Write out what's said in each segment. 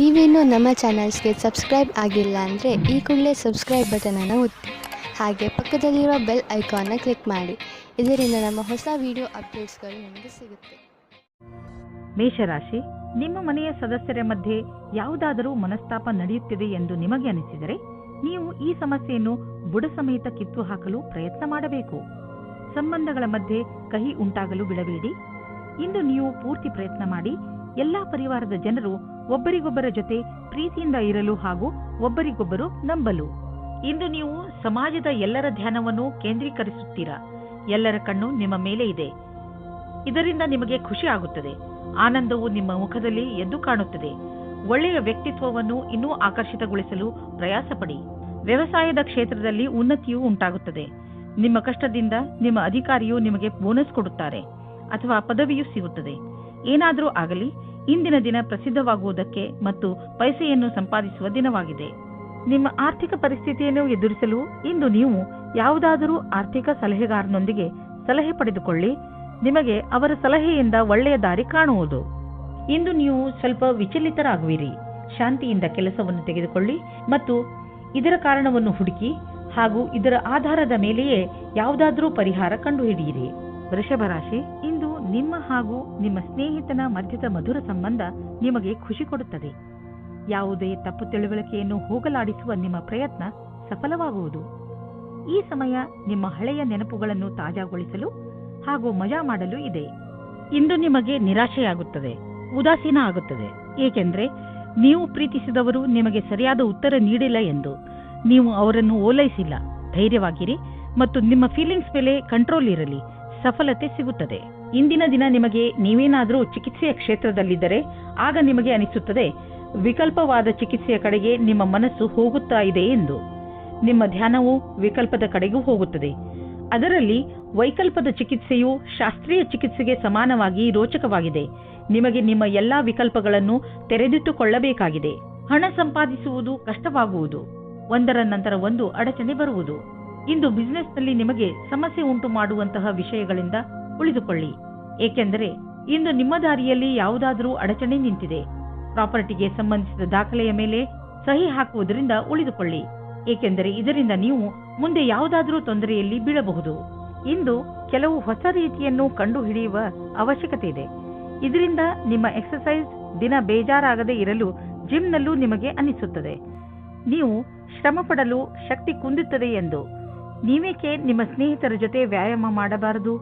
ನೀವೇನೂ ನಮ್ಮ ಚಾನಲ್ಸ್ಗೆ ಸಬ್ಸ್ಕ್ರೈಬ್ ಆಗಿಲ್ಲ ಅಂದರೆ ಈ ಕೂಡಲೇ ಸಬ್ಸ್ಕ್ರೈಬ್ ಬಟನನ್ನು ಒತ್ತಿ ಹಾಗೆ ಪಕ್ಕದಲ್ಲಿರೋ ಬೆಲ್ ಐಕಾನ್ನ ಕ್ಲಿಕ್ ಮಾಡಿ. ಇದರಿಂದ ನಮ್ಮ ಹೊಸ ವಿಡಿಯೋ ಅಪ್ಡೇಟ್ಸ್ಗಳು ನಿಮಗೆ ಸಿಗುತ್ತೆ. ಮೇಷರಾಶಿ, ನಿಮ್ಮ ಮನೆಯ ಸದಸ್ಯರ ಮಧ್ಯೆ ಯಾವುದಾದರೂ ಮನಸ್ತಾಪ ನಡೆಯುತ್ತಿದೆ ಎಂದು ನಿಮಗೆ ಅನಿಸಿದರೆ ನೀವು ಈ ಸಮಸ್ಯೆಯನ್ನು ಬುಡ ಸಮೇತ ಕಿತ್ತು ಹಾಕಲು ಪ್ರಯತ್ನ ಮಾಡಬೇಕು. ಸಂಬಂಧಗಳ ಮಧ್ಯೆ ಕಹಿ ಉಂಟಾಗಲು ಬಿಡಬೇಡಿ. ಇಂದು ನೀವು ಪೂರ್ತಿ ಪ್ರಯತ್ನ ಮಾಡಿ ಎಲ್ಲಾ ಪರಿವಾರದ ಜನರು ಒಬ್ಬರಿಗೊಬ್ಬರ ಜೊತೆ ಪ್ರೀತಿಯಿಂದ ಇರಲು ಹಾಗೂ ಒಬ್ಬರಿಗೊಬ್ಬರು ನಂಬಲು. ಇಂದು ನೀವು ಸಮಾಜದ ಎಲ್ಲರ ಧ್ಯಾನವನ್ನು ಕೇಂದ್ರೀಕರಿಸುತ್ತೀರಾ. ಎಲ್ಲರ ಕಣ್ಣು ನಿಮ್ಮ ಮೇಲೆ ಇದೆ. ಇದರಿಂದ ನಿಮಗೆ ಖುಷಿ ಆಗುತ್ತದೆ. ಆನಂದವು ನಿಮ್ಮ ಮುಖದಲ್ಲಿ ಎದ್ದು ಕಾಣುತ್ತದೆ. ಒಳ್ಳೆಯ ವ್ಯಕ್ತಿತ್ವವನ್ನು ಇನ್ನೂ ಆಕರ್ಷಿತಗೊಳಿಸಲು ಪ್ರಯಾಸ ಪಡಿ. ವ್ಯವಸಾಯದ ಕ್ಷೇತ್ರದಲ್ಲಿ ಉನ್ನತಿಯೂ ಉಂಟಾಗುತ್ತದೆ. ನಿಮ್ಮ ಕಷ್ಟದಿಂದ ನಿಮ್ಮ ಅಧಿಕಾರಿಯು ನಿಮಗೆ ಬೋನಸ್ ಕೊಡುತ್ತಾರೆ ಅಥವಾ ಪದವಿಯೂ ಸಿಗುತ್ತದೆ. ಏನಾದರೂ ಆಗಲಿ, ಇಂದಿನ ದಿನ ಪ್ರಸಿದ್ಧವಾಗುವುದಕ್ಕೆ ಮತ್ತು ಪೈಸೆಯನ್ನು ಸಂಪಾದಿಸುವ ದಿನವಾಗಿದೆ. ನಿಮ್ಮ ಆರ್ಥಿಕ ಪರಿಸ್ಥಿತಿಯನ್ನು ಎದುರಿಸಲು ಇಂದು ನೀವು ಯಾವುದಾದರೂ ಆರ್ಥಿಕ ಸಲಹೆಗಾರನೊಂದಿಗೆ ಸಲಹೆ ಪಡೆದುಕೊಳ್ಳಿ. ನಿಮಗೆ ಅವರ ಸಲಹೆಯಿಂದ ಒಳ್ಳೆಯ ದಾರಿ ಕಾಣುವುದು. ಇಂದು ನೀವು ಸ್ವಲ್ಪ ವಿಚಲಿತರಾಗುವಿರಿ. ಶಾಂತಿಯಿಂದ ಕೆಲಸವನ್ನು ತೆಗೆದುಕೊಳ್ಳಿ ಮತ್ತು ಇದರ ಕಾರಣವನ್ನು ಹುಡುಕಿ ಹಾಗೂ ಇದರ ಆಧಾರದ ಮೇಲೆಯೇ ಯಾವುದಾದರೂ ಪರಿಹಾರ ಕಂಡುಹಿಡಿಯಿರಿ. ವೃಷಭ ರಾಶಿ, ಇಂದು ನಿಮ್ಮ ಹಾಗೂ ನಿಮ್ಮ ಸ್ನೇಹಿತನ ಮಧ್ಯದ ಮಧುರ ಸಂಬಂಧ ನಿಮಗೆ ಖುಷಿ ಕೊಡುತ್ತದೆ. ಯಾವುದೇ ತಪ್ಪು ತಿಳುವಳಿಕೆಯನ್ನು ಹೋಗಲಾಡಿಸುವ ನಿಮ್ಮ ಪ್ರಯತ್ನ ಸಫಲವಾಗುವುದು. ಈ ಸಮಯ ನಿಮ್ಮ ಹಳೆಯ ನೆನಪುಗಳನ್ನು ತಾಜಾಗೊಳಿಸಲು ಹಾಗೂ ಮಜಾ ಮಾಡಲು ಇದೆ. ಇಂದು ನಿಮಗೆ ನಿರಾಶೆಯಾಗುತ್ತದೆ, ಉದಾಸೀನ ಆಗುತ್ತದೆ. ಏಕೆಂದರೆ ನೀವು ಪ್ರೀತಿಸಿದವರು ನಿಮಗೆ ಸರಿಯಾದ ಉತ್ತರ ನೀಡಿಲ್ಲ ಎಂದು. ನೀವು ಅವರನ್ನು ಓಲೈಸಿಲ್ಲ. ಧೈರ್ಯವಾಗಿರಿ ಮತ್ತು ನಿಮ್ಮ ಫೀಲಿಂಗ್ಸ್ ಮೇಲೆ ಕಂಟ್ರೋಲ್ ಇರಲಿ. ಸಫಲತೆ ಸಿಗುತ್ತದೆ. ಇಂದಿನ ದಿನ ನಿಮಗೆ ನೀವೇನಾದರೂ ಚಿಕಿತ್ಸೆಯ ಕ್ಷೇತ್ರದಲ್ಲಿದ್ದರೆ ಆಗ ನಿಮಗೆ ಅನಿಸುತ್ತದೆ ವಿಕಲ್ಪವಾದ ಚಿಕಿತ್ಸೆಯ ಕಡೆಗೆ ನಿಮ್ಮ ಮನಸ್ಸು ಹೋಗುತ್ತಾ ಇದೆ ಎಂದು. ನಿಮ್ಮ ಧ್ಯಾನವು ವಿಕಲ್ಪದ ಕಡೆಗೂ ಹೋಗುತ್ತದೆ. ಅದರಲ್ಲಿ ವೈಕಲ್ಪದ ಚಿಕಿತ್ಸೆಯು ಶಾಸ್ತ್ರೀಯ ಚಿಕಿತ್ಸೆಗೆ ಸಮಾನವಾಗಿ ರೋಚಕವಾಗಿದೆ. ನಿಮಗೆ ನಿಮ್ಮ ಎಲ್ಲಾ ವಿಕಲ್ಪಗಳನ್ನು ತೆರೆದಿಟ್ಟುಕೊಳ್ಳಬೇಕಾಗಿದೆ. ಹಣ ಸಂಪಾದಿಸುವುದು ಕಷ್ಟವಾಗುವುದು. ಒಂದರ ನಂತರ ಒಂದು ಅಡಚಣೆ ಬರುವುದು. ಇಂದು ಬಿಸಿನೆಸ್ನಲ್ಲಿ ನಿಮಗೆ ಸಮಸ್ಯೆ ಉಂಟು ಮಾಡುವಂತಹ ವಿಷಯಗಳಿಂದ ಉಳಿದುಕೊಳ್ಳಿ. ಏಕೆಂದರೆ ಇಂದು ನಿಮ್ಮ ದಾರಿಯಲ್ಲಿ ಯಾವುದಾದರೂ ಅಡಚಣೆ ನಿಂತಿದೆ. ಪ್ರಾಪರ್ಟಿಗೆ ಸಂಬಂಧಿಸಿದ ದಾಖಲೆಯ ಮೇಲೆ ಸಹಿ ಹಾಕುವುದರಿಂದ ಉಳಿದುಕೊಳ್ಳಿ. ಏಕೆಂದರೆ ಇದರಿಂದ ನೀವು ಮುಂದೆ ಯಾವುದಾದರೂ ತೊಂದರೆಯಲ್ಲಿ ಬೀಳಬಹುದು. ಇಂದು ಕೆಲವು ಹೊಸ ರೀತಿಯನ್ನು ಕಂಡುಹಿಡಿಯುವ ಅವಶ್ಯಕತೆ ಇದೆ. ಇದರಿಂದ ನಿಮ್ಮ ಎಕ್ಸರ್ಸೈಸ್ ದಿನ ಬೇಜಾರಾಗದೇ ಇರಲು ಜಿಮ್ನಲ್ಲೂ ನಿಮಗೆ ಅನಿಸುತ್ತದೆ. ನೀವು ಶ್ರಮ ಪಡಲು ಶಕ್ತಿ ಕುಂದುತ್ತದೆ ಎಂದು. ನೀವೇಕೆ ನಿಮ್ಮ ಸ್ನೇಹಿತರ ಜೊತೆ ವ್ಯಾಯಾಮ ಮಾಡಬಾರದು?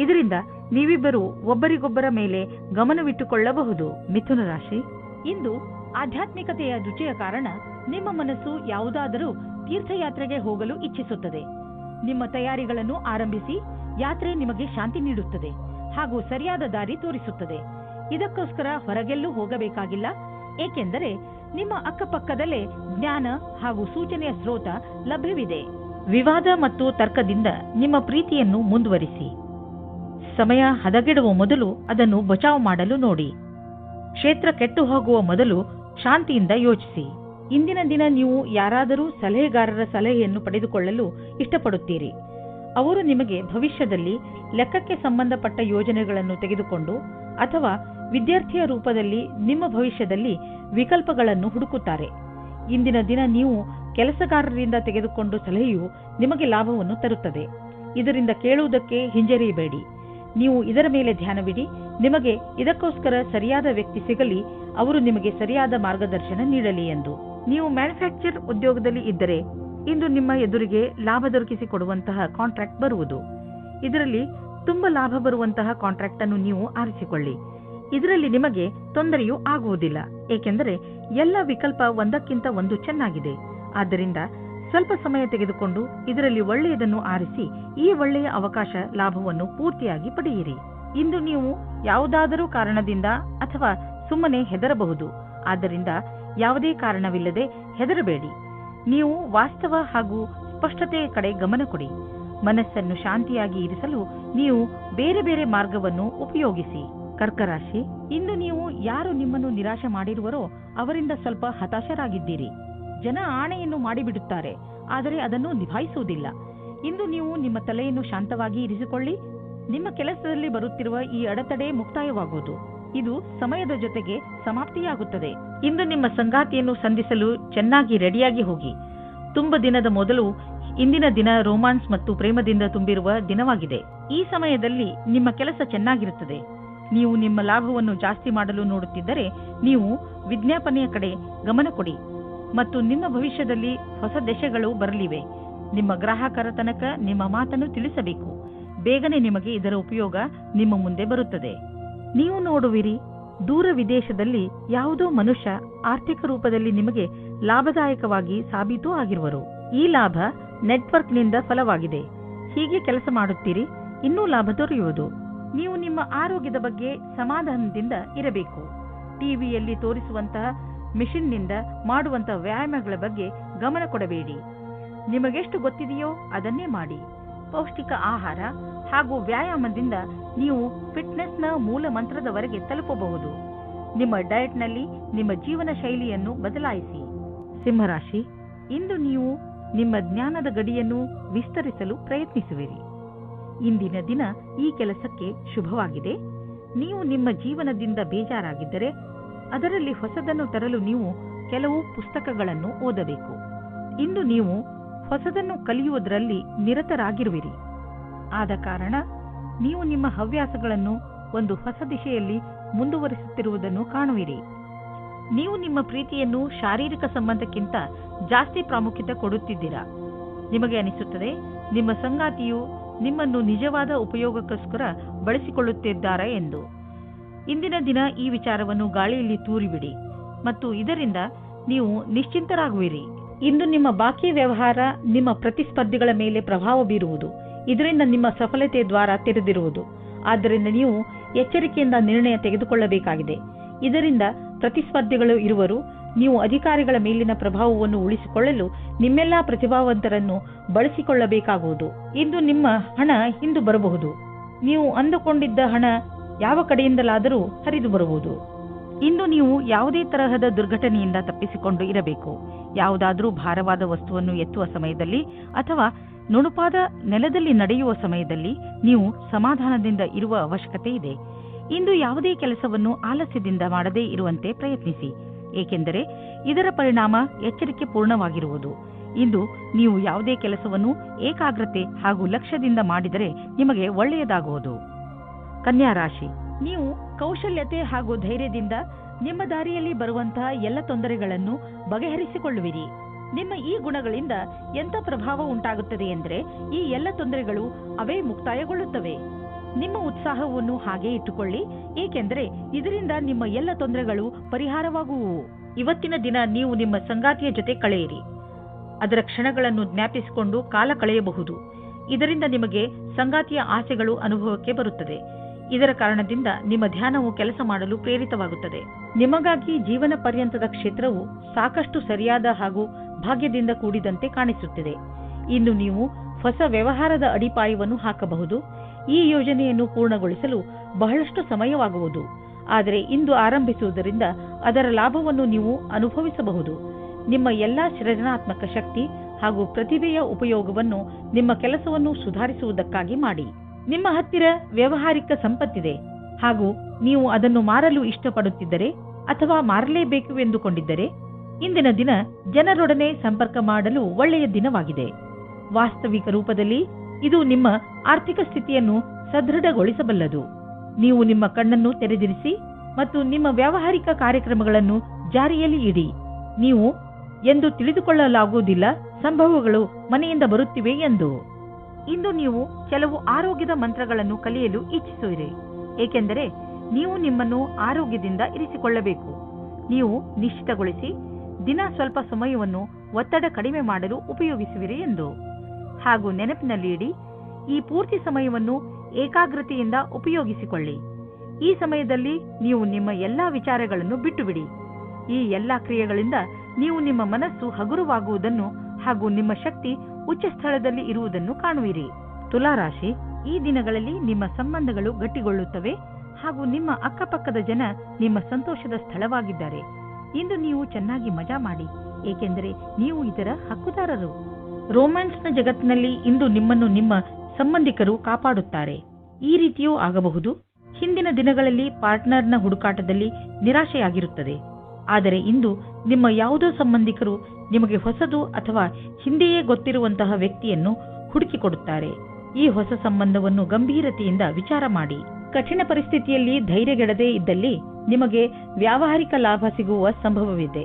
ಇದರಿಂದ ನೀವಿಬ್ಬರು ಒಬ್ಬರಿಗೊಬ್ಬರ ಮೇಲೆ ಗಮನವಿಟ್ಟುಕೊಳ್ಳಬಹುದು. ಮಿಥುನ ರಾಶಿ, ಇಂದು ಆಧ್ಯಾತ್ಮಿಕತೆಯ ರುಚಿಯ ಕಾರಣ ನಿಮ್ಮ ಮನಸ್ಸು ಯಾವುದಾದರೂ ತೀರ್ಥಯಾತ್ರೆಗೆ ಹೋಗಲು ಇಚ್ಛಿಸುತ್ತದೆ. ನಿಮ್ಮ ತಯಾರಿಗಳನ್ನು ಆರಂಭಿಸಿ. ಯಾತ್ರೆ ನಿಮಗೆ ಶಾಂತಿ ನೀಡುತ್ತದೆ ಹಾಗೂ ಸರಿಯಾದ ದಾರಿ ತೋರಿಸುತ್ತದೆ. ಇದಕ್ಕೋಸ್ಕರ ಹೊರಗೆಲ್ಲೂ ಹೋಗಬೇಕಾಗಿಲ್ಲ. ಏಕೆಂದರೆ ನಿಮ್ಮ ಅಕ್ಕಪಕ್ಕದಲ್ಲೇ ಜ್ಞಾನ ಹಾಗೂ ಸೂಚನೆಯ ಸ್ರೋತ ಲಭ್ಯವಿದೆ. ವಿವಾದ ಮತ್ತು ತರ್ಕದಿಂದ ನಿಮ್ಮ ಪ್ರೀತಿಯನ್ನು ಮುಂದುವರಿಸಿ. ಸಮಯ ಹದಗೆಡುವ ಮೊದಲು ಅದನ್ನು ಬಚಾವ್ ಮಾಡಲು ನೋಡಿ. ಕ್ಷೇತ್ರ ಕೆಟ್ಟು ಹೋಗುವ ಮೊದಲು ಶಾಂತಿಯಿಂದ ಯೋಚಿಸಿ. ಇಂದಿನ ದಿನ ನೀವು ಯಾರಾದರೂ ಸಲಹೆಗಾರರ ಸಲಹೆಯನ್ನು ಪಡೆದುಕೊಳ್ಳಲು ಇಷ್ಟಪಡುತ್ತೀರಿ. ಅವರು ನಿಮಗೆ ಭವಿಷ್ಯದಲ್ಲಿ ಲೆಕ್ಕಕ್ಕೆ ಸಂಬಂಧಪಟ್ಟ ಯೋಜನೆಗಳನ್ನು ತೆಗೆದುಕೊಂಡು ಅಥವಾ ವಿದ್ಯಾರ್ಥಿಯ ರೂಪದಲ್ಲಿ ನಿಮ್ಮ ಭವಿಷ್ಯದಲ್ಲಿ ವಿಕಲ್ಪಗಳನ್ನು ಹುಡುಕುತ್ತಾರೆ. ಇಂದಿನ ದಿನ ನೀವು ಕೆಲಸಗಾರರಿಂದ ತೆಗೆದುಕೊಂಡು ಸಲಹೆಯು ನಿಮಗೆ ಲಾಭವನ್ನು ತರುತ್ತದೆ. ಇದರಿಂದ ಕೇಳುವುದಕ್ಕೆ ಹಿಂಜರಿಯಬೇಡಿ. ನೀವು ಇದರ ಮೇಲೆ ಧ್ಯಾನವಿಡಿ. ನಿಮಗೆ ಇದಕ್ಕೋಸ್ಕರ ಸರಿಯಾದ ವ್ಯಕ್ತಿ ಸಿಗಲಿ, ಅವರು ನಿಮಗೆ ಸರಿಯಾದ ಮಾರ್ಗದರ್ಶನ ನೀಡಲಿ ಎಂದು. ನೀವು ಮ್ಯಾನುಫ್ಯಾಕ್ಚರ್ ಉದ್ಯೋಗದಲ್ಲಿ ಇದ್ದರೆ ಇಂದು ನಿಮ್ಮ ಎದುರಿಗೆ ಲಾಭ ದೊರಕಿಸಿಕೊಡುವಂತಹ ಕಾಂಟ್ರಾಕ್ಟ್ ಬರುವುದು. ಇದರಲ್ಲಿ ತುಂಬಾ ಲಾಭ ಬರುವಂತಹ ಕಾಂಟ್ರಾಕ್ಟ್ ಅನ್ನು ನೀವು ಆರಿಸಿಕೊಳ್ಳಿ. ಇದರಲ್ಲಿ ನಿಮಗೆ ತೊಂದರೆಯೂ ಆಗುವುದಿಲ್ಲ. ಏಕೆಂದರೆ ಎಲ್ಲ ವಿಕಲ್ಪ ಒಂದಕ್ಕಿಂತ ಒಂದು ಚೆನ್ನಾಗಿದೆ. ಆದ್ದರಿಂದ ಸ್ವಲ್ಪ ಸಮಯ ತೆಗೆದುಕೊಂಡು ಇದರಲ್ಲಿ ಒಳ್ಳೆಯದನ್ನು ಆರಿಸಿ ಈ ಒಳ್ಳೆಯ ಅವಕಾಶ ಲಾಭವನ್ನು ಪೂರ್ತಿಯಾಗಿ ಪಡೆಯಿರಿ. ಇಂದು ನೀವು ಯಾವುದಾದರೂ ಕಾರಣದಿಂದ ಅಥವಾ ಸುಮ್ಮನೆ ಹೆದರಬಹುದು. ಆದ್ದರಿಂದ ಯಾವುದೇ ಕಾರಣವಿಲ್ಲದೆ ಹೆದರಬೇಡಿ. ನೀವು ವಾಸ್ತವ ಹಾಗೂ ಸ್ಪಷ್ಟತೆಯ ಕಡೆ ಗಮನ ಕೊಡಿ. ಮನಸ್ಸನ್ನು ಶಾಂತಿಯಾಗಿ ಇರಿಸಲು ನೀವು ಬೇರೆ ಬೇರೆ ಮಾರ್ಗವನ್ನು ಉಪಯೋಗಿಸಿ. ಕರ್ಕರಾಶಿ, ಇಂದು ನೀವು ಯಾರು ನಿಮ್ಮನ್ನು ನಿರಾಶೆ ಮಾಡಿರುವರೋ ಅವರಿಂದ ಸ್ವಲ್ಪ ಹತಾಶರಾಗಿದ್ದೀರಿ. ಜನ ಆಣೆಯನ್ನು ಮಾಡಿಬಿಡುತ್ತಾರೆ, ಆದರೆ ಅದನ್ನು ನಿಭಾಯಿಸುವುದಿಲ್ಲ. ಇಂದು ನೀವು ನಿಮ್ಮ ತಲೆಯನ್ನು ಶಾಂತವಾಗಿ ಇರಿಸಿಕೊಳ್ಳಿ. ನಿಮ್ಮ ಕೆಲಸದಲ್ಲಿ ಬರುತ್ತಿರುವ ಈ ಅಡೆತಡೆ ಮುಕ್ತಾಯವಾಗುವುದು. ಇದು ಸಮಯದ ಜೊತೆಗೆ ಸಮಾಪ್ತಿಯಾಗುತ್ತದೆ. ಇಂದು ನಿಮ್ಮ ಸಂಗಾತಿಯನ್ನು ಸಂಧಿಸಲು ಚೆನ್ನಾಗಿ ರೆಡಿಯಾಗಿ ಹೋಗಿ. ತುಂಬ ದಿನದ ಮೊದಲು ಇಂದಿನ ದಿನ ರೋಮಾನ್ಸ್ ಮತ್ತು ಪ್ರೇಮದಿಂದ ತುಂಬಿರುವ ದಿನವಾಗಿದೆ. ಈ ಸಮಯದಲ್ಲಿ ನಿಮ್ಮ ಕೆಲಸ ಚೆನ್ನಾಗಿರುತ್ತದೆ. ನೀವು ನಿಮ್ಮ ಲಾಭವನ್ನು ಜಾಸ್ತಿ ಮಾಡಲು ನೋಡುತ್ತಿದ್ದರೆ ನೀವು ವಿಜ್ಞಾಪನೆಯ ಕಡೆ ಗಮನ ಕೊಡಿ ಮತ್ತು ನಿಮ್ಮ ಭವಿಷ್ಯದಲ್ಲಿ ಹೊಸ ದೆಸೆಗಳು ಬರಲಿವೆ. ನಿಮ್ಮ ಗ್ರಾಹಕರ ತನಕ ನಿಮ್ಮ ಮಾತನ್ನು ತಿಳಿಸಬೇಕು. ಬೇಗನೆ ನಿಮಗೆ ಇದರ ಉಪಯೋಗ ನಿಮ್ಮ ಮುಂದೆ ಬರುತ್ತದೆ. ನೀವು ನೋಡುವಿರಿ, ದೂರ ವಿದೇಶದಲ್ಲಿ ಯಾವುದೋ ಮನುಷ್ಯ ಆರ್ಥಿಕ ರೂಪದಲ್ಲಿ ನಿಮಗೆ ಲಾಭದಾಯಕವಾಗಿ ಸಾಬೀತು ಆಗಿರುವರು. ಈ ಲಾಭ ನೆಟ್ವರ್ಕ್ನಿಂದ ಫಲವಾಗಿದೆ. ಹೀಗೆ ಕೆಲಸ ಮಾಡುತ್ತೀರಿ, ಇನ್ನೂ ಲಾಭ ದೊರೆಯುವುದು. ನೀವು ನಿಮ್ಮ ಆರೋಗ್ಯದ ಬಗ್ಗೆ ಸಮಾಧಾನದಿಂದ ಇರಬೇಕು. ಟಿವಿಯಲ್ಲಿ ತೋರಿಸುವಂತಹ ಮಿಷನ್ನಿಂದ ಮಾಡುವಂತಹ ವ್ಯಾಯಾಮಗಳ ಬಗ್ಗೆ ಗಮನ ಕೊಡಬೇಡಿ. ನಿಮಗೆಷ್ಟು ಗೊತ್ತಿದೆಯೋ ಅದನ್ನೇ ಮಾಡಿ. ಪೌಷ್ಟಿಕ ಆಹಾರ ಹಾಗೂ ವ್ಯಾಯಾಮದಿಂದ ನೀವು ಫಿಟ್ನೆಸ್ನ ಮೂಲ ಮಂತ್ರದವರೆಗೆ ತಲುಪಬಹುದು. ನಿಮ್ಮ ಡಯಟ್ನಲ್ಲಿ ನಿಮ್ಮ ಜೀವನ ಶೈಲಿಯನ್ನು ಬದಲಾಯಿಸಿ. ಸಿಂಹರಾಶಿ, ಇಂದು ನೀವು ನಿಮ್ಮ ಜ್ಞಾನದ ಗಡಿಯನ್ನು ವಿಸ್ತರಿಸಲು ಪ್ರಯತ್ನಿಸುವಿರಿ. ಇಂದಿನ ದಿನ ಈ ಕೆಲಸಕ್ಕೆ ಶುಭವಾಗಿದೆ. ನೀವು ನಿಮ್ಮ ಜೀವನದಿಂದ ಬೇಜಾರಾಗಿದ್ದರೆ ಅದರಲ್ಲಿ ಹೊಸದನ್ನು ತರಲು ನೀವು ಕೆಲವು ಪುಸ್ತಕಗಳನ್ನು ಓದಬೇಕು. ಇಂದು ನೀವು ಹೊಸದನ್ನು ಕಲಿಯುವುದರಲ್ಲಿ ನಿರತರಾಗಿರುವಿರಿ. ಆದ ಕಾರಣ ನೀವು ನಿಮ್ಮ ಹವ್ಯಾಸಗಳನ್ನು ಒಂದು ಹೊಸ ದಿಶೆಯಲ್ಲಿ ಮುಂದುವರಿಸುತ್ತಿರುವುದನ್ನು ಕಾಣುವಿರಿ. ನೀವು ನಿಮ್ಮ ಪ್ರೀತಿಯನ್ನು ಶಾರೀರಿಕ ಸಂಬಂಧಕ್ಕಿಂತ ಜಾಸ್ತಿ ಪ್ರಾಮುಖ್ಯತೆ ಕೊಡುತ್ತಿದ್ದೀರಾ. ನಿಮಗೆ ಅನಿಸುತ್ತದೆ ನಿಮ್ಮ ಸಂಗಾತಿಯು ನಿಮ್ಮನ್ನು ನಿಜವಾದ ಉಪಯೋಗಕ್ಕೋಸ್ಕರ ಬಳಸಿಕೊಳ್ಳುತ್ತಿದ್ದಾರೆ ಎಂದು. ಇಂದಿನ ದಿನ ಈ ವಿಚಾರವನ್ನು ಗಾಳಿಯಲ್ಲಿ ತೂರಿಬಿಡಿ ಮತ್ತು ಇದರಿಂದ ನೀವು ನಿಶ್ಚಿಂತರಾಗುವಿರಿ. ಇಂದು ನಿಮ್ಮ ಬಾಕಿ ವ್ಯವಹಾರ ನಿಮ್ಮ ಪ್ರತಿಸ್ಪರ್ಧಿಗಳ ಮೇಲೆ ಪ್ರಭಾವ ಬೀರುವುದು. ಇದರಿಂದ ನಿಮ್ಮ ಸಫಲತೆ ದ್ವಾರ ತೆರೆದಿರುವುದು. ಆದ್ದರಿಂದ ನೀವು ಎಚ್ಚರಿಕೆಯಿಂದ ನಿರ್ಣಯ ತೆಗೆದುಕೊಳ್ಳಬೇಕಾಗಿದೆ. ಇದರಿಂದ ಪ್ರತಿಸ್ಪರ್ಧಿಗಳು ಇರುವರು. ನೀವು ಅಧಿಕಾರಿಗಳ ಮೇಲಿನ ಪ್ರಭಾವವನ್ನು ಉಳಿಸಿಕೊಳ್ಳಲು ನಿಮ್ಮೆಲ್ಲಾ ಪ್ರತಿಭಾವಂತರನ್ನು ಬಳಸಿಕೊಳ್ಳಬೇಕಾಗುವುದು. ಇಂದು ನಿಮ್ಮ ಹಣ ಹಿಂದು ಬರಬಹುದು. ನೀವು ಅಂದುಕೊಂಡಿದ್ದ ಹಣ ಯಾವ ಕಡೆಯಿಂದಲಾದರೂ ಹರಿದು ಬರಬಹುದು. ಇಂದು ನೀವು ಯಾವುದೇ ತರಹದ ದುರ್ಘಟನೆಯಿಂದ ತಪ್ಪಿಸಿಕೊಂಡು ಇರಬೇಕು. ಯಾವುದಾದರೂ ಭಾರವಾದ ವಸ್ತುವನ್ನು ಎತ್ತುವ ಸಮಯದಲ್ಲಿ ಅಥವಾ ನುಣುಪಾದ ನೆಲದಲ್ಲಿ ನಡೆಯುವ ಸಮಯದಲ್ಲಿ ನೀವು ಸಮಾಧಾನದಿಂದ ಇರುವ ಅವಶ್ಯಕತೆ ಇದೆ. ಇಂದು ಯಾವುದೇ ಕೆಲಸವನ್ನು ಆಲಸ್ಯದಿಂದ ಮಾಡದೇ ಇರುವಂತೆ ಪ್ರಯತ್ನಿಸಿ, ಏಕೆಂದರೆ ಇದರ ಪರಿಣಾಮ ಎಚ್ಚರಿಕೆ ಪೂರ್ಣವಾಗಿರುವುದು. ಇಂದು ನೀವು ಯಾವುದೇ ಕೆಲಸವನ್ನು ಏಕಾಗ್ರತೆ ಹಾಗೂ ಲಕ್ಷ್ಯದಿಂದ ಮಾಡಿದರೆ ನಿಮಗೆ ಒಳ್ಳೆಯದಾಗುವುದು. ಕನ್ಯಾ ರಾಶಿ, ನೀವು ಕೌಶಲ್ಯತೆ ಹಾಗೂ ಧೈರ್ಯದಿಂದ ನಿಮ್ಮ ದಾರಿಯಲ್ಲಿ ಬರುವಂತಹ ಎಲ್ಲ ತೊಂದರೆಗಳನ್ನು ಬಗೆಹರಿಸಿಕೊಳ್ಳುವಿರಿ. ನಿಮ್ಮ ಈ ಗುಣಗಳಿಂದ ಎಂಥ ಪ್ರಭಾವ ಉಂಟಾಗುತ್ತದೆ ಎಂದರೆ ಈ ಎಲ್ಲ ತೊಂದರೆಗಳು ಅವೇ ಮುಕ್ತಾಯಗೊಳ್ಳುತ್ತವೆ. ನಿಮ್ಮ ಉತ್ಸಾಹವನ್ನು ಹಾಗೆ ಇಟ್ಟುಕೊಳ್ಳಿ, ಏಕೆಂದರೆ ಇದರಿಂದ ನಿಮ್ಮ ಎಲ್ಲ ತೊಂದರೆಗಳು ಪರಿಹಾರವಾಗುವುವು. ಇವತ್ತಿನ ದಿನ ನೀವು ನಿಮ್ಮ ಸಂಗಾತಿಯ ಜೊತೆ ಕಳೆಯಿರಿ. ಅದರ ಕ್ಷಣಗಳನ್ನು ಜ್ಞಾಪಿಸಿಕೊಂಡು ಕಾಲ ಕಳೆಯಬಹುದು. ಇದರಿಂದ ನಿಮಗೆ ಸಂಗಾತಿಯ ಆಸೆಗಳು ಅನುಭವಕ್ಕೆ ಬರುತ್ತದೆ. ಇದರ ಕಾರಣದಿಂದ ನಿಮ್ಮ ಧ್ಯಾನವು ಕೆಲಸ ಮಾಡಲು ಪ್ರೇರಿತವಾಗುತ್ತದೆ. ನಿಮಗಾಗಿ ಜೀವನ ಪರ್ಯಂತದ ಕ್ಷೇತ್ರವು ಸಾಕಷ್ಟು ಸರಿಯಾದ ಹಾಗೂ ಭಾಗ್ಯದಿಂದ ಕೂಡಿದಂತೆ ಕಾಣಿಸುತ್ತಿದೆ. ಇನ್ನು ನೀವು ಹೊಸ ವ್ಯವಹಾರದ ಅಡಿಪಾಯವನ್ನು ಹಾಕಬಹುದು. ಈ ಯೋಜನೆಯನ್ನು ಪೂರ್ಣಗೊಳಿಸಲು ಬಹಳಷ್ಟು ಸಮಯವಾಗುವುದು. ಆದರೆ ಇಂದು ಆರಂಭಿಸುವುದರಿಂದ ಅದರ ಲಾಭವನ್ನು ನೀವು ಅನುಭವಿಸಬಹುದು. ನಿಮ್ಮ ಎಲ್ಲಾ ಸೃಜನಾತ್ಮಕ ಶಕ್ತಿ ಹಾಗೂ ಪ್ರತಿಭೆಯ ಉಪಯೋಗವನ್ನು ನಿಮ್ಮ ಕೆಲಸವನ್ನು ಸುಧಾರಿಸುವುದಕ್ಕಾಗಿ ಮಾಡಿ. ನಿಮ್ಮ ಹತ್ತಿರ ವ್ಯಾವಹಾರಿಕ ಸಂಪತ್ತಿದೆ ಹಾಗೂ ನೀವು ಅದನ್ನು ಮಾರಲು ಇಷ್ಟಪಡುತ್ತಿದ್ದರೆ ಅಥವಾ ಮಾರಲೇಬೇಕು ಎಂದುಕೊಂಡಿದ್ದರೆ ಇಂದಿನ ದಿನ ಜನರೊಡನೆ ಸಂಪರ್ಕ ಮಾಡಲು ಒಳ್ಳೆಯ ದಿನವಾಗಿದೆ. ವಾಸ್ತವಿಕ ರೂಪದಲ್ಲಿ ಇದು ನಿಮ್ಮ ಆರ್ಥಿಕ ಸ್ಥಿತಿಯನ್ನು ಸದೃಢಗೊಳಿಸಬಲ್ಲದು. ನೀವು ನಿಮ್ಮ ಕಣ್ಣನ್ನು ತೆರೆದಿರಿಸಿ ಮತ್ತು ನಿಮ್ಮ ವ್ಯಾವಹಾರಿಕ ಕಾರ್ಯಕ್ರಮಗಳನ್ನು ಜಾರಿಯಲ್ಲಿ ಇಡಿ. ನೀವು ಎಂದು ತಿಳಿದುಕೊಳ್ಳಲಾಗುವುದಿಲ್ಲ ಸಂಭವಗಳು ಮನೆಯಿಂದ ಬರುತ್ತಿವೆ ಎಂದು. ಇಂದು ನೀವು ಕೆಲವು ಆರೋಗ್ಯದ ಮಂತ್ರಗಳನ್ನು ಕಲಿಯಲು ಇಚ್ಛಿಸುವಿರಿ, ಏಕೆಂದರೆ ನೀವು ನಿಮ್ಮನ್ನು ಆರೋಗ್ಯದಿಂದ ಇರಿಸಿಕೊಳ್ಳಬೇಕು. ನೀವು ನಿಶ್ಚಿತಗೊಳಿಸಿ ದಿನ ಸ್ವಲ್ಪ ಸಮಯವನ್ನು ಒತ್ತಡ ಕಡಿಮೆ ಮಾಡಲು ಉಪಯೋಗಿಸುವಿರಿ ಎಂದು. ಹಾಗೂ ನೆನಪಿನಲ್ಲಿ ಇಡಿ, ಈ ಪೂರ್ತಿ ಸಮಯವನ್ನು ಏಕಾಗ್ರತೆಯಿಂದ ಉಪಯೋಗಿಸಿಕೊಳ್ಳಿ. ಈ ಸಮಯದಲ್ಲಿ ನೀವು ನಿಮ್ಮ ಎಲ್ಲಾ ವಿಚಾರಗಳನ್ನು ಬಿಟ್ಟುಬಿಡಿ. ಈ ಎಲ್ಲಾ ಕ್ರಿಯೆಗಳಿಂದ ನೀವು ನಿಮ್ಮ ಮನಸ್ಸು ಹಗುರವಾಗುವುದನ್ನು ಹಾಗೂ ನಿಮ್ಮ ಶಕ್ತಿ ಉಚ್ಚ ಸ್ಥಳದಲ್ಲಿ ಇರುವುದನ್ನು ಕಾಣುವಿರಿ. ತುಲಾರಾಶಿ, ಈ ದಿನಗಳಲ್ಲಿ ನಿಮ್ಮ ಸಂಬಂಧಗಳು ಗಟ್ಟಿಗೊಳ್ಳುತ್ತವೆ ಹಾಗೂ ನಿಮ್ಮ ಅಕ್ಕಪಕ್ಕದ ಜನ ನಿಮ್ಮ ಸಂತೋಷದ ಸ್ಥಳವಾಗಿದ್ದಾರೆ. ಇಂದು ನೀವು ಚೆನ್ನಾಗಿ ಮಜಾ ಮಾಡಿ, ಏಕೆಂದರೆ ನೀವು ಇದರ ಹಕ್ಕುದಾರರು. ರೋಮ್ಯಾನ್ಸ್ನ ಜಗತ್ತಿನಲ್ಲಿ ಇಂದು ನಿಮ್ಮನ್ನು ನಿಮ್ಮ ಸಂಬಂಧಿಕರು ಕಾಪಾಡುತ್ತಾರೆ. ಈ ರೀತಿಯೂ ಆಗಬಹುದು. ಹಿಂದಿನ ದಿನಗಳಲ್ಲಿ ಪಾರ್ಟ್ನರ್ನ ಹುಡುಕಾಟದಲ್ಲಿ ನಿರಾಶೆಯಾಗಿರುತ್ತದೆ. ಆದರೆ ಇಂದು ನಿಮ್ಮ ಯಾವುದೋ ಸಂಬಂಧಿಕರು ನಿಮಗೆ ಹೊಸದು ಅಥವಾ ಹಿಂದೆಯೇ ಗೊತ್ತಿರುವಂತಹ ವ್ಯಕ್ತಿಯನ್ನು ಹುಡುಕಿಕೊಡುತ್ತಾರೆ. ಈ ಹೊಸ ಸಂಬಂಧವನ್ನು ಗಂಭೀರತೆಯಿಂದ ವಿಚಾರ ಮಾಡಿ. ಕಠಿಣ ಪರಿಸ್ಥಿತಿಯಲ್ಲಿ ಧೈರ್ಯಗೆಡದೇ ಇದ್ದಲ್ಲಿ ನಿಮಗೆ ವ್ಯಾವಹಾರಿಕ ಲಾಭ ಸಿಗುವ ಸಂಭವವಿದೆ.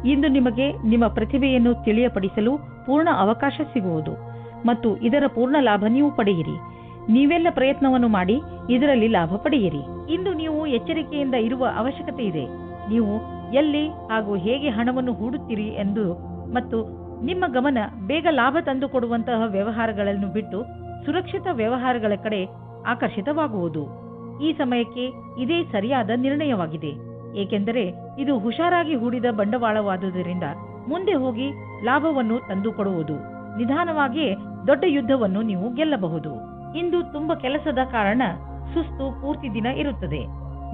ಇಂದು ನಿಮಗೆ ನಿಮ್ಮ ಪ್ರತಿಭೆಯನ್ನು ತಿಳಿಯಪಡಿಸಲು ಪೂರ್ಣ ಅವಕಾಶ ಸಿಗುವುದು ಮತ್ತು ಇದರ ಪೂರ್ಣ ಲಾಭ ನೀವು ಪಡೆಯಿರಿ. ನೀವೆಲ್ಲ ಪ್ರಯತ್ನವನ್ನು ಮಾಡಿ ಇದರಲ್ಲಿ ಲಾಭ ಪಡೆಯಿರಿ. ಇಂದು ನೀವು ಎಚ್ಚರಿಕೆಯಿಂದ ಇರುವ ಅವಶ್ಯಕತೆ ಇದೆ. ನೀವು ಎಲ್ಲಿ ಹಾಗೂ ಹೇಗೆ ಹಣವನ್ನು ಹೂಡುತ್ತೀರಿ ಎಂದು ಮತ್ತು ನಿಮ್ಮ ಗಮನ ಬೇಗ ಲಾಭ ತಂದುಕೊಡುವಂತಹ ವ್ಯವಹಾರಗಳನ್ನು ಬಿಟ್ಟು ಸುರಕ್ಷಿತ ವ್ಯವಹಾರಗಳ ಕಡೆ ಆಕರ್ಷಿತವಾಗುವುದು. ಈ ಸಮಯಕ್ಕೆ ಇದೇ ಸರಿಯಾದ ನಿರ್ಣಯವಾಗಿದೆ, ಏಕೆಂದರೆ ಇದು ಹುಷಾರಾಗಿ ಹೂಡಿದ ಬಂಡವಾಳವಾದುದರಿಂದ ಮುಂದೆ ಹೋಗಿ ಲಾಭವನ್ನು ತಂದುಕೊಡುವುದು. ನಿಧಾನವಾಗಿಯೇ ದೊಡ್ಡ ಯುದ್ಧವನ್ನು ನೀವು ಗೆಲ್ಲಬಹುದು. ಇಂದು ತುಂಬ ಕೆಲಸದ ಕಾರಣ ಸುಸ್ತು ಪೂರ್ತಿ ದಿನ ಇರುತ್ತದೆ.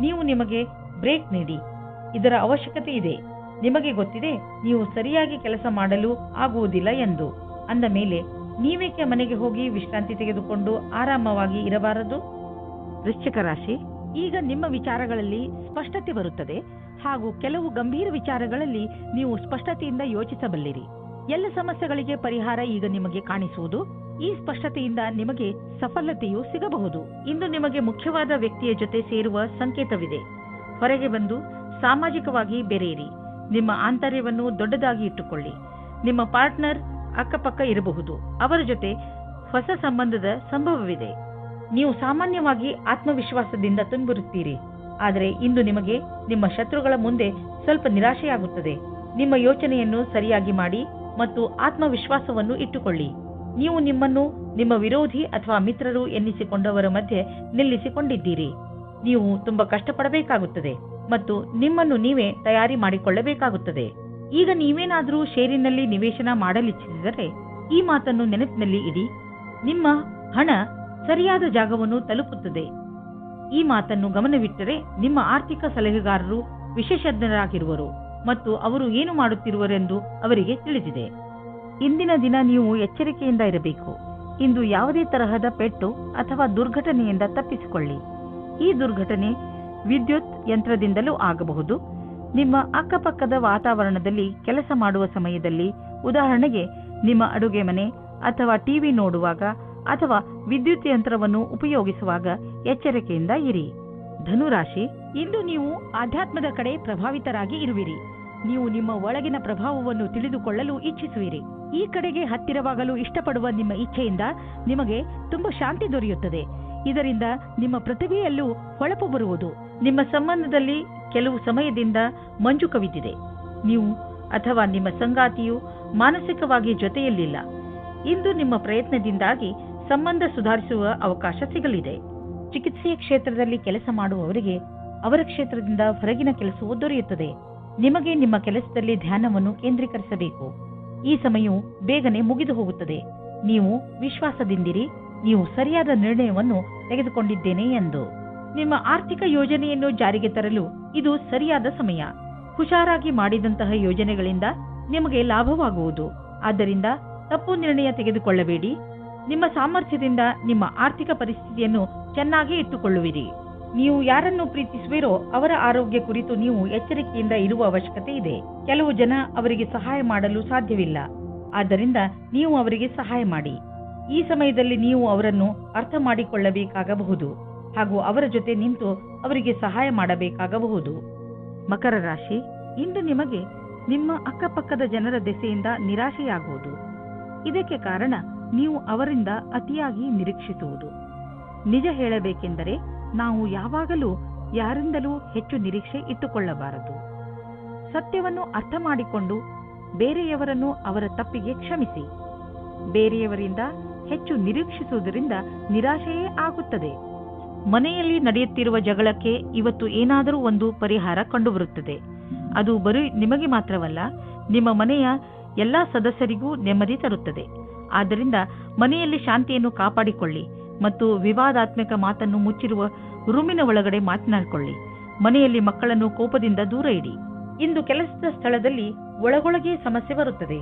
ನೀವು ನಿಮಗೆ ಬ್ರೇಕ್ ನೀಡಿ, ಇದರ ಅವಶ್ಯಕತೆ ಇದೆ. ನಿಮಗೆ ಗೊತ್ತಿದೆ ನೀವು ಸರಿಯಾಗಿ ಕೆಲಸ ಮಾಡಲು ಆಗುವುದಿಲ್ಲ ಎಂದು. ಅಂದ ಮೇಲೆ ನೀವೇಕೆ ಮನೆಗೆ ಹೋಗಿ ವಿಶ್ರಾಂತಿ ತೆಗೆದುಕೊಂಡು ಆರಾಮವಾಗಿ ಇರಬಾರದು? ವೃಶ್ಚಿಕ ರಾಶಿ, ಈಗ ನಿಮ್ಮ ವಿಚಾರಗಳಲ್ಲಿ ಸ್ಪಷ್ಟತೆ ಬರುತ್ತದೆ ಹಾಗೂ ಕೆಲವು ಗಂಭೀರ ವಿಚಾರಗಳಲ್ಲಿ ನೀವು ಸ್ಪಷ್ಟತೆಯಿಂದ ಯೋಚಿಸಬಲ್ಲಿರಿ. ಎಲ್ಲ ಸಮಸ್ಯೆಗಳಿಗೆ ಪರಿಹಾರ ಈಗ ನಿಮಗೆ ಕಾಣಿಸುವುದು. ಈ ಸ್ಪಷ್ಟತೆಯಿಂದ ನಿಮಗೆ ಸಫಲತೆಯೂ ಸಿಗಬಹುದು. ಇಂದು ನಿಮಗೆ ಮುಖ್ಯವಾದ ವ್ಯಕ್ತಿಯ ಜೊತೆ ಸೇರುವ ಸಂಕೇತವಿದೆ. ಹೊರಗೆ ಬಂದು ಸಾಮಾಜಿಕವಾಗಿ ಬೆರೆಯಿರಿ. ನಿಮ್ಮ ಆಂತರ್ಯವನ್ನು ದೊಡ್ಡದಾಗಿ ಇಟ್ಟುಕೊಳ್ಳಿ. ನಿಮ್ಮ ಪಾರ್ಟ್ನರ್ ಅಕ್ಕಪಕ್ಕ ಇರಬಹುದು. ಅವರ ಜೊತೆ ಹೊಸ ಸಂಬಂಧದ ಸಂಭವವಿದೆ. ನೀವು ಸಾಮಾನ್ಯವಾಗಿ ಆತ್ಮವಿಶ್ವಾಸದಿಂದ ತುಂಬಿರುತ್ತೀರಿ. ಆದರೆ ಇಂದು ನಿಮಗೆ ನಿಮ್ಮ ಶತ್ರುಗಳ ಮುಂದೆ ಸ್ವಲ್ಪ ನಿರಾಶೆಯಾಗುತ್ತದೆ. ನಿಮ್ಮ ಯೋಚನೆಯನ್ನು ಸರಿಯಾಗಿ ಮಾಡಿ ಮತ್ತು ಆತ್ಮವಿಶ್ವಾಸವನ್ನು ಇಟ್ಟುಕೊಳ್ಳಿ. ನೀವು ನಿಮ್ಮನ್ನು ನಿಮ್ಮ ವಿರೋಧಿ ಅಥವಾ ಮಿತ್ರರು ಎನ್ನಿಸಿಕೊಂಡವರ ಮಧ್ಯೆ ನಿಲ್ಲಿಸಿಕೊಂಡಿದ್ದೀರಿ. ನೀವು ತುಂಬಾ ಕಷ್ಟಪಡಬೇಕಾಗುತ್ತದೆ ಮತ್ತು ನಿಮ್ಮನ್ನು ನೀವೇ ತಯಾರಿ ಮಾಡಿಕೊಳ್ಳಬೇಕಾಗುತ್ತದೆ. ಈಗ ನೀವೇನಾದರೂ ಷೇರಿನಲ್ಲಿ ನಿವೇಶನ ಮಾಡಲಿಚ್ಛಿಸಿದರೆ ಈ ಮಾತನ್ನು ನೆನಪಿನಲ್ಲಿ ಇಡಿ. ನಿಮ್ಮ ಹಣ ಸರಿಯಾದ ಜಾಗವನ್ನು ತಲುಪುತ್ತದೆ. ಈ ಮಾತನ್ನು ಗಮನವಿಟ್ಟರೆ ನಿಮ್ಮ ಆರ್ಥಿಕ ಸಲಹೆಗಾರರು ವಿಶೇಷಜ್ಞರಾಗಿರುವರು ಮತ್ತು ಅವರು ಏನು ಮಾಡುತ್ತಿರುವರೆಂದು ಅವರಿಗೆ ತಿಳಿದಿದೆ. ಇಂದಿನ ದಿನ ನೀವು ಎಚ್ಚರಿಕೆಯಿಂದ ಇರಬೇಕು. ಇಂದು ಯಾವುದೇ ತರಹದ ಪೆಟ್ಟು ಅಥವಾ ದುರ್ಘಟನೆಯಿಂದ ತಪ್ಪಿಸಿಕೊಳ್ಳಿ. ಈ ದುರ್ಘಟನೆ ವಿದ್ಯುತ್ ಯಂತ್ರದಿಂದಲೂ ಆಗಬಹುದು. ನಿಮ್ಮ ಅಕ್ಕಪಕ್ಕದ ವಾತಾವರಣದಲ್ಲಿ ಕೆಲಸ ಮಾಡುವ ಸಮಯದಲ್ಲಿ, ಉದಾಹರಣೆಗೆ ನಿಮ್ಮ ಅಡುಗೆ ಮನೆ ಅಥವಾ ಟಿವಿ ನೋಡುವಾಗ ಅಥವಾ ವಿದ್ಯುತ್ ಯಂತ್ರವನ್ನು ಉಪಯೋಗಿಸುವಾಗ ಎಚ್ಚರಿಕೆಯಿಂದ ಇರಿ. ಧನುರಾಶಿ, ಇಂದು ನೀವು ಆಧ್ಯಾತ್ಮದ ಕಡೆ ಪ್ರಭಾವಿತರಾಗಿ ಇರುವಿರಿ. ನೀವು ನಿಮ್ಮ ಒಳಗಿನ ಪ್ರಭಾವವನ್ನು ತಿಳಿದುಕೊಳ್ಳಲು ಇಚ್ಛಿಸುವಿರಿ. ಈ ಕಡೆಗೆ ಹತ್ತಿರವಾಗಲು ಇಷ್ಟಪಡುವ ನಿಮ್ಮ ಇಚ್ಛೆಯಿಂದ ನಿಮಗೆ ತುಂಬ ಶಾಂತಿ ದೊರೆಯುತ್ತದೆ. ಇದರಿಂದ ನಿಮ್ಮ ಪ್ರತಿಭೆಯಲ್ಲೂ ಹೊಳಪು ಬರುವುದು. ನಿಮ್ಮ ಸಂಬಂಧದಲ್ಲಿ ಕೆಲವು ಸಮಯದಿಂದ ಮಂಜು ಕವಿದಿದೆ. ನೀವು ಅಥವಾ ನಿಮ್ಮ ಸಂಗಾತಿಯು ಮಾನಸಿಕವಾಗಿ ಜೊತೆಯಲ್ಲಿಲ್ಲ. ಇಂದು ನಿಮ್ಮ ಪ್ರಯತ್ನದಿಂದಾಗಿ ಸಂಬಂಧ ಸುಧಾರಿಸುವ ಅವಕಾಶ ಸಿಗಲಿದೆ. ಚಿಕಿತ್ಸೆಯ ಕ್ಷೇತ್ರದಲ್ಲಿ ಕೆಲಸ ಮಾಡುವವರಿಗೆ ಅವರ ಕ್ಷೇತ್ರದಿಂದ ಹೊರಗಿನ ಕೆಲಸವೂ ದೊರೆಯುತ್ತದೆ. ನಿಮಗೆ ನಿಮ್ಮ ಕೆಲಸದಲ್ಲಿ ಧ್ಯಾನವನ್ನು ಕೇಂದ್ರೀಕರಿಸಬೇಕು. ಈ ಸಮಯವು ಬೇಗನೆ ಮುಗಿದು ಹೋಗುತ್ತದೆ. ನೀವು ವಿಶ್ವಾಸದಿಂದಿರಿ. ನೀವು ಸರಿಯಾದ ನಿರ್ಣಯವನ್ನು ತೆಗೆದುಕೊಂಡಿದ್ದೇನೆ ಎಂದು. ನಿಮ್ಮ ಆರ್ಥಿಕ ಯೋಜನೆಯನ್ನು ಜಾರಿಗೆ ತರಲು ಇದು ಸರಿಯಾದ ಸಮಯ. ಹುಷಾರಾಗಿ ಮಾಡಿದಂತಹ ಯೋಜನೆಗಳಿಂದ ನಿಮಗೆ ಲಾಭವಾಗುವುದು. ಆದ್ದರಿಂದ ತಪ್ಪು ನಿರ್ಣಯ ತೆಗೆದುಕೊಳ್ಳಬೇಡಿ. ನಿಮ್ಮ ಸಾಮರ್ಥ್ಯದಿಂದ ನಿಮ್ಮ ಆರ್ಥಿಕ ಪರಿಸ್ಥಿತಿಯನ್ನು ಚೆನ್ನಾಗಿ ಇಟ್ಟುಕೊಳ್ಳುವಿರಿ. ನೀವು ಯಾರನ್ನು ಪ್ರೀತಿಸುವಿರೋ ಅವರ ಆರೋಗ್ಯ ಕುರಿತು ನೀವು ಎಚ್ಚರಿಕೆಯಿಂದ ಇರುವ ಅವಶ್ಯಕತೆ ಇದೆ. ಕೆಲವು ಜನ ಅವರಿಗೆ ಸಹಾಯ ಮಾಡಲು ಸಾಧ್ಯವಿಲ್ಲ. ಆದ್ದರಿಂದ ನೀವು ಅವರಿಗೆ ಸಹಾಯ ಮಾಡಿ. ಈ ಸಮಯದಲ್ಲಿ ನೀವು ಅವರನ್ನು ಅರ್ಥ ಮಾಡಿಕೊಳ್ಳಬೇಕಾಗಬಹುದು ಹಾಗೂ ಅವರ ಜೊತೆ ನಿಂತು ಅವರಿಗೆ ಸಹಾಯ ಮಾಡಬೇಕಾಗಬಹುದು. ಮಕರ ರಾಶಿ, ಇಂದು ನಿಮಗೆ ನಿಮ್ಮ ಅಕ್ಕಪಕ್ಕದ ಜನರ ದೆಸೆಯಿಂದ ನಿರಾಶೆಯಾಗುವುದು. ಇದಕ್ಕೆ ಕಾರಣ ನೀವು ಅವರಿಂದ ಅತಿಯಾಗಿ ನಿರೀಕ್ಷಿಸುವುದು. ನಿಜ ಹೇಳಬೇಕೆಂದರೆ ನಾವು ಯಾವಾಗಲೂ ಯಾರಿಂದಲೂ ಹೆಚ್ಚು ನಿರೀಕ್ಷೆ ಇಟ್ಟುಕೊಳ್ಳಬಾರದು. ಸತ್ಯವನ್ನು ಅರ್ಥ ಮಾಡಿಕೊಂಡು ಬೇರೆಯವರನ್ನು ಅವರ ತಪ್ಪಿಗೆ ಕ್ಷಮಿಸಿ. ಬೇರೆಯವರಿಂದ ಹೆಚ್ಚು ನಿರೀಕ್ಷಿಸುವುದರಿಂದ ನಿರಾಶೆಯೇ ಆಗುತ್ತದೆ. ಮನೆಯಲ್ಲಿ ನಡೆಯುತ್ತಿರುವ ಜಗಳಕ್ಕೆ ಇವತ್ತು ಏನಾದರೂ ಒಂದು ಪರಿಹಾರ ಕಂಡುಬರುತ್ತದೆ. ಅದು ಬರೀ ನಿಮಗೆ ಮಾತ್ರವಲ್ಲ, ನಿಮ್ಮ ಮನೆಯ ಎಲ್ಲಾ ಸದಸ್ಯರಿಗೂ ನೆಮ್ಮದಿ ತರುತ್ತದೆ. ಆದ್ದರಿಂದ ಮನೆಯಲ್ಲಿ ಶಾಂತಿಯನ್ನು ಕಾಪಾಡಿಕೊಳ್ಳಿ ಮತ್ತು ವಿವಾದಾತ್ಮಕ ಮಾತನ್ನು ಮುಚ್ಚಿರುವ ರೂಮಿನ ಒಳಗಡೆ ಮಾತನಾಡಿಕೊಳ್ಳಿ. ಮನೆಯಲ್ಲಿ ಮಕ್ಕಳನ್ನು ಕೋಪದಿಂದ ದೂರ ಇಡಿ. ಇಂದು ಕೆಲಸದ ಸ್ಥಳದಲ್ಲಿ ಒಳಗೊಳಗೆ ಸಮಸ್ಯೆ ಬರುತ್ತದೆ.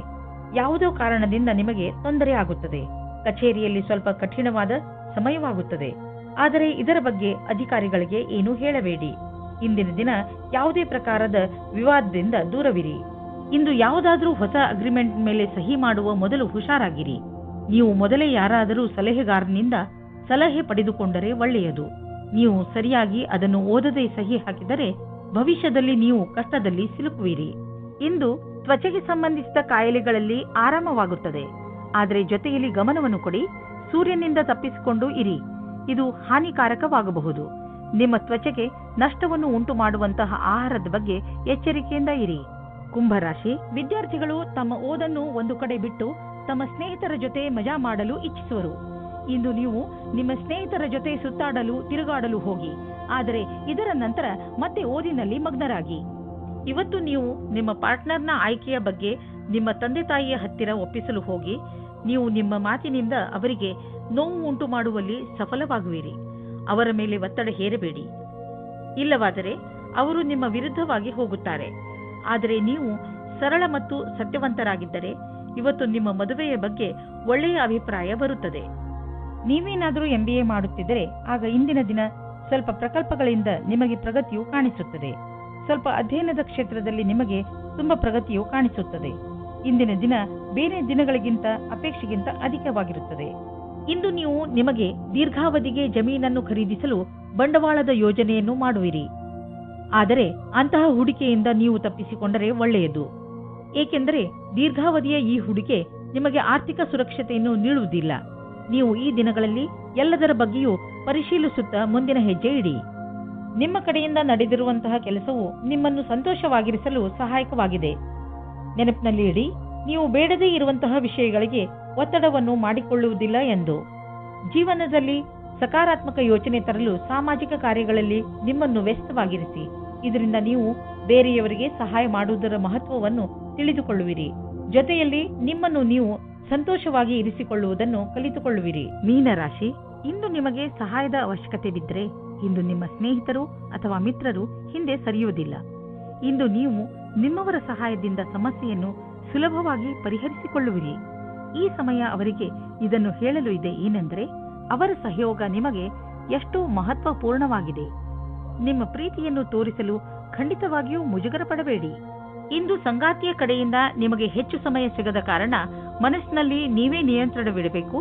ಯಾವುದೋ ಕಾರಣದಿಂದ ನಿಮಗೆ ತೊಂದರೆ ಆಗುತ್ತದೆ. ಕಚೇರಿಯಲ್ಲಿ ಸ್ವಲ್ಪ ಕಠಿಣವಾದ ಸಮಯವಾಗುತ್ತದೆ. ಆದರೆ ಇದರ ಬಗ್ಗೆ ಅಧಿಕಾರಿಗಳಿಗೆ ಏನೂ ಹೇಳಬೇಡಿ. ಇಂದಿನ ದಿನ ಯಾವುದೇ ಪ್ರಕಾರದ ವಿವಾದದಿಂದ ದೂರವಿರಿ. ಇಂದು ಯಾವುದಾದ್ರೂ ಹೊಸ ಅಗ್ರಿಮೆಂಟ್ ಮೇಲೆ ಸಹಿ ಮಾಡುವ ಮೊದಲು ಹುಷಾರಾಗಿರಿ. ನೀವು ಮೊದಲೇ ಯಾರಾದರೂ ಸಲಹೆಗಾರನಿಂದ ಸಲಹೆ ಪಡೆದುಕೊಂಡರೆ ಒಳ್ಳೆಯದು. ನೀವು ಸರಿಯಾಗಿ ಅದನ್ನು ಓದದೆ ಸಹಿ ಹಾಕಿದರೆ ಭವಿಷ್ಯದಲ್ಲಿ ನೀವು ಕಷ್ಟದಲ್ಲಿ ಸಿಲುಕುವಿರಿ. ಇಂದು ತ್ವಚೆಗೆ ಸಂಬಂಧಿಸಿದ ಕಾಯಿಲೆಗಳಲ್ಲಿ ಆರಾಮವಾಗುತ್ತದೆ. ಆದರೆ ಜೊತೆಯಲ್ಲಿ ಗಮನವನ್ನು ಕೊಡಿ. ಸೂರ್ಯನಿಂದ ತಪ್ಪಿಸಿಕೊಂಡು ಇರಿ. ಇದು ಹಾನಿಕಾರಕವಾಗಬಹುದು. ನಿಮ್ಮ ತ್ವಚೆಗೆ ನಷ್ಟವನ್ನು ಉಂಟು ಮಾಡುವಂತಹ ಆಹಾರದ ಬಗ್ಗೆ ಎಚ್ಚರಿಕೆಯಿಂದ ಇರಿ. ಕುಂಭರಾಶಿ ವಿದ್ಯಾರ್ಥಿಗಳು ತಮ್ಮ ಓದನ್ನು ಒಂದು ಕಡೆ ಬಿಟ್ಟು ತಮ್ಮ ಸ್ನೇಹಿತರ ಜೊತೆ ಮಜಾ ಮಾಡಲು ಇಚ್ಛಿಸುವರು. ಇಂದು ನೀವು ನಿಮ್ಮ ಸ್ನೇಹಿತರ ಜೊತೆ ಸುತ್ತಾಡಲು ತಿರುಗಾಡಲು ಹೋಗಿ. ಆದರೆ ಇದರ ನಂತರ ಮತ್ತೆ ಓದಿನಲ್ಲಿ ಮಗ್ನರಾಗಿ. ಇವತ್ತು ನೀವು ನಿಮ್ಮ ಪಾರ್ಟ್ನರ್ನ ಆಯ್ಕೆಯ ಬಗ್ಗೆ ನಿಮ್ಮ ತಂದೆ ತಾಯಿಯ ಹತ್ತಿರ ಒಪ್ಪಿಸಲು ಹೋಗಿ ನೀವು ನಿಮ್ಮ ಮಾತಿನಿಂದ ಅವರಿಗೆ ನೋವು ಉಂಟು ಮಾಡುವಲ್ಲಿ ಸಫಲವಾಗುವಿರಿ. ಅವರ ಮೇಲೆ ಒತ್ತಡ ಹೇರಬೇಡಿ. ಇಲ್ಲವಾದರೆ ಅವರು ನಿಮ್ಮ ವಿರುದ್ಧವಾಗಿ ಹೋಗುತ್ತಾರೆ. ಆದರೆ ನೀವು ಸರಳ ಮತ್ತು ಸತ್ಯವಂತರಾಗಿದ್ದರೆ ಇವತ್ತು ನಿಮ್ಮ ಮದುವೆಯ ಬಗ್ಗೆ ಒಳ್ಳೆಯ ಅಭಿಪ್ರಾಯ ಬರುತ್ತದೆ. ನೀವೇನಾದರೂ MBA ಮಾಡುತ್ತಿದ್ದರೆ ಆಗ ಇಂದಿನ ದಿನ ಸ್ವಲ್ಪ ಪ್ರಕಲ್ಪಗಳಿಂದ ನಿಮಗೆ ಪ್ರಗತಿಯು ಕಾಣಿಸುತ್ತದೆ. ಸ್ವಲ್ಪ ಅಧ್ಯಯನದ ಕ್ಷೇತ್ರದಲ್ಲಿ ನಿಮಗೆ ತುಂಬಾ ಪ್ರಗತಿಯು ಕಾಣಿಸುತ್ತದೆ. ಇಂದಿನ ದಿನ ಬೇರೆ ದಿನಗಳಿಗಿಂತ ಅಪೇಕ್ಷೆಗಿಂತ ಅಧಿಕವಾಗಿರುತ್ತದೆ. ಇಂದು ನೀವು ನಿಮಗೆ ದೀರ್ಘಾವಧಿಗೆ ಜಮೀನನ್ನು ಖರೀದಿಸಲು ಬಂಡವಾಳದ ಯೋಜನೆಯನ್ನು ಮಾಡುವಿರಿ. ಆದರೆ ಅಂತಹ ಹೂಡಿಕೆಯಿಂದ ನೀವು ತಪ್ಪಿಸಿಕೊಂಡರೆ ಒಳ್ಳೆಯದು. ಏಕೆಂದರೆ ದೀರ್ಘಾವಧಿಯ ಈ ಹೂಡಿಕೆ ನಿಮಗೆ ಆರ್ಥಿಕ ಸುರಕ್ಷತೆಯನ್ನು ನೀಡುವುದಿಲ್ಲ. ನೀವು ಈ ದಿನಗಳಲ್ಲಿ ಎಲ್ಲದರ ಬಗ್ಗೆಯೂ ಪರಿಶೀಲಿಸುತ್ತಾ ಮುಂದಿನ ಹೆಜ್ಜೆ ಇಡಿ. ನಿಮ್ಮ ಕಡೆಯಿಂದ ನಡೆದಿರುವಂತಹ ಕೆಲಸವು ನಿಮ್ಮನ್ನು ಸಂತೋಷವಾಗಿರಿಸಲು ಸಹಾಯಕವಾಗಿದೆ. ನೆನಪಿನಲ್ಲಿ ಇಡಿ, ನೀವು ಬೇಡದೇ ಇರುವಂತಹ ವಿಷಯಗಳಿಗೆ ಒತ್ತಡವನ್ನು ಮಾಡಿಕೊಳ್ಳುವುದಿಲ್ಲ ಎಂದು. ಜೀವನದಲ್ಲಿ ಸಕಾರಾತ್ಮಕ ಯೋಚನೆ ತರಲು ಸಾಮಾಜಿಕ ಕಾರ್ಯಗಳಲ್ಲಿ ನಿಮ್ಮನ್ನು ವ್ಯಸ್ತವಾಗಿರಿಸಿ. ಇದರಿಂದ ನೀವು ಬೇರೆಯವರಿಗೆ ಸಹಾಯ ಮಾಡುವುದರ ಮಹತ್ವವನ್ನು ತಿಳಿದುಕೊಳ್ಳುವಿರಿ. ಜೊತೆಯಲ್ಲಿ ನಿಮ್ಮನ್ನು ನೀವು ಸಂತೋಷವಾಗಿ ಇರಿಸಿಕೊಳ್ಳುವುದನ್ನು ಕಲಿತುಕೊಳ್ಳುವಿರಿ. ಮೀನರಾಶಿ ಇಂದು ನಿಮಗೆ ಸಹಾಯದ ಅವಶ್ಯಕತೆ ಬಿದ್ದರೆ ಇಂದು ನಿಮ್ಮ ಸ್ನೇಹಿತರು ಅಥವಾ ಮಿತ್ರರು ಹಿಂದೆ ಸರಿಯುವುದಿಲ್ಲ. ಇಂದು ನೀವು ನಿಮ್ಮವರ ಸಹಾಯದಿಂದ ಸಮಸ್ಯೆಯನ್ನು ಸುಲಭವಾಗಿ ಪರಿಹರಿಸಿಕೊಳ್ಳುವಿರಿ. ಈ ಸಮಯ ಅವರಿಗೆ ಇದನ್ನು ಹೇಳಲು ಇದೆ ಏನೆಂದರೆ ಅವರ ಸಹಯೋಗ ನಿಮಗೆ ಎಷ್ಟು ಮಹತ್ವಪೂರ್ಣವಾಗಿದೆ. ನಿಮ್ಮ ಪ್ರೀತಿಯನ್ನು ತೋರಿಸಲು ಖಂಡಿತವಾಗಿಯೂ ಮುಜುಗರ ಪಡಬೇಡಿ. ಇಂದು ಸಂಗಾತಿಯ ಕಡೆಯಿಂದ ನಿಮಗೆ ಹೆಚ್ಚು ಸಮಯ ಸಿಗದ ಕಾರಣ ಮನಸ್ಸಿನಲ್ಲಿ ನೀವೇ ನಿಯಂತ್ರಣವಿಡಬೇಕು.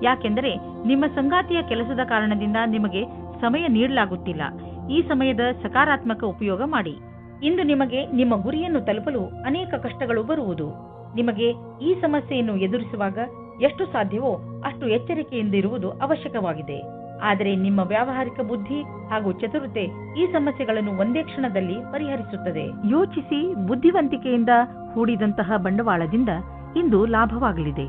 ಯಾಕೆಂದರೆ ನಿಮ್ಮ ಸಂಗಾತಿಯ ಕೆಲಸದ ಕಾರಣದಿಂದ ನಿಮಗೆ ಸಮಯ ನೀಡಲಾಗುತ್ತಿಲ್ಲ. ಈ ಸಮಯದ ಸಕಾರಾತ್ಮಕ ಉಪಯೋಗ ಮಾಡಿ. ಇಂದು ನಿಮಗೆ ನಿಮ್ಮ ಗುರಿಯನ್ನು ತಲುಪಲು ಅನೇಕ ಕಷ್ಟಗಳು ಬರುವುದು. ನಿಮಗೆ ಈ ಸಮಸ್ಯೆಯನ್ನು ಎದುರಿಸುವಾಗ ಎಷ್ಟು ಸಾಧ್ಯವೋ ಅಷ್ಟು ಎಚ್ಚರಿಕೆಯಿಂದಿರುವುದು ಅವಶ್ಯಕವಾಗಿದೆ. ಆದರೆ ನಿಮ್ಮ ವ್ಯಾವಹಾರಿಕ ಬುದ್ಧಿ ಹಾಗೂ ಚತುರತೆ ಈ ಸಮಸ್ಯೆಗಳನ್ನು ಒಂದೇ ಕ್ಷಣದಲ್ಲಿ ಪರಿಹರಿಸುತ್ತದೆ. ಯೋಚಿಸಿ ಬುದ್ಧಿವಂತಿಕೆಯಿಂದ ಹೂಡಿದಂತಹ ಬಂಡವಾಳದಿಂದ ಇಂದು ಲಾಭವಾಗಲಿದೆ.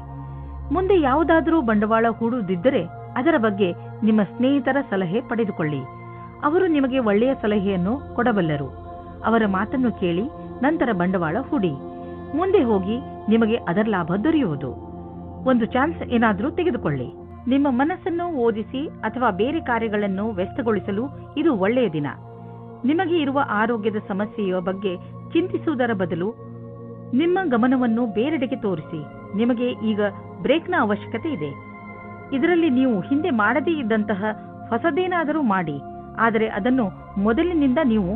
ಮುಂದೆ ಯಾವುದಾದರೂ ಬಂಡವಾಳ ಹೂಡುವುದಿದ್ದರೆ ಅದರ ಬಗ್ಗೆ ನಿಮ್ಮ ಸ್ನೇಹಿತರ ಸಲಹೆ ಪಡೆದುಕೊಳ್ಳಿ. ಅವರು ನಿಮಗೆ ಒಳ್ಳೆಯ ಸಲಹೆಯನ್ನು ಕೊಡಬಲ್ಲರು. ಅವರ ಮಾತನ್ನು ಕೇಳಿ ನಂತರ ಬಂಡವಾಳ ಹೂಡಿ. ಮುಂದೆ ಹೋಗಿ ನಿಮಗೆ ಅದರ ಲಾಭ ದೊರೆಯುವುದು. ಒಂದು ಚಾನ್ಸ್ ಏನಾದರೂ ತೆಗೆದುಕೊಳ್ಳಿ. ನಿಮ್ಮ ಮನಸ್ಸನ್ನು ಓದಿಸಿ ಅಥವಾ ಬೇರೆ ಕಾರ್ಯಗಳನ್ನು ವ್ಯಸ್ತಗೊಳಿಸಲು ಇದು ಒಳ್ಳೆಯ ದಿನ. ನಿಮಗೆ ಇರುವ ಆರೋಗ್ಯದ ಸಮಸ್ಯೆಯ ಬಗ್ಗೆ ಚಿಂತಿಸುವುದರ ಬದಲು ನಿಮ್ಮ ಗಮನವನ್ನು ಬೇರೆಡೆಗೆ ತೋರಿಸಿ. ನಿಮಗೆ ಈಗ ಬ್ರೇಕ್ನ ಅವಶ್ಯಕತೆ ಇದೆ. ಇದರಲ್ಲಿ ನೀವು ಹಿಂದೆ ಮಾಡದೇ ಇದ್ದಂತಹ ಹೊಸದೇನಾದರೂ ಮಾಡಿ. ಆದರೆ ಅದನ್ನು ಮೊದಲಿನಿಂದ ನೀವು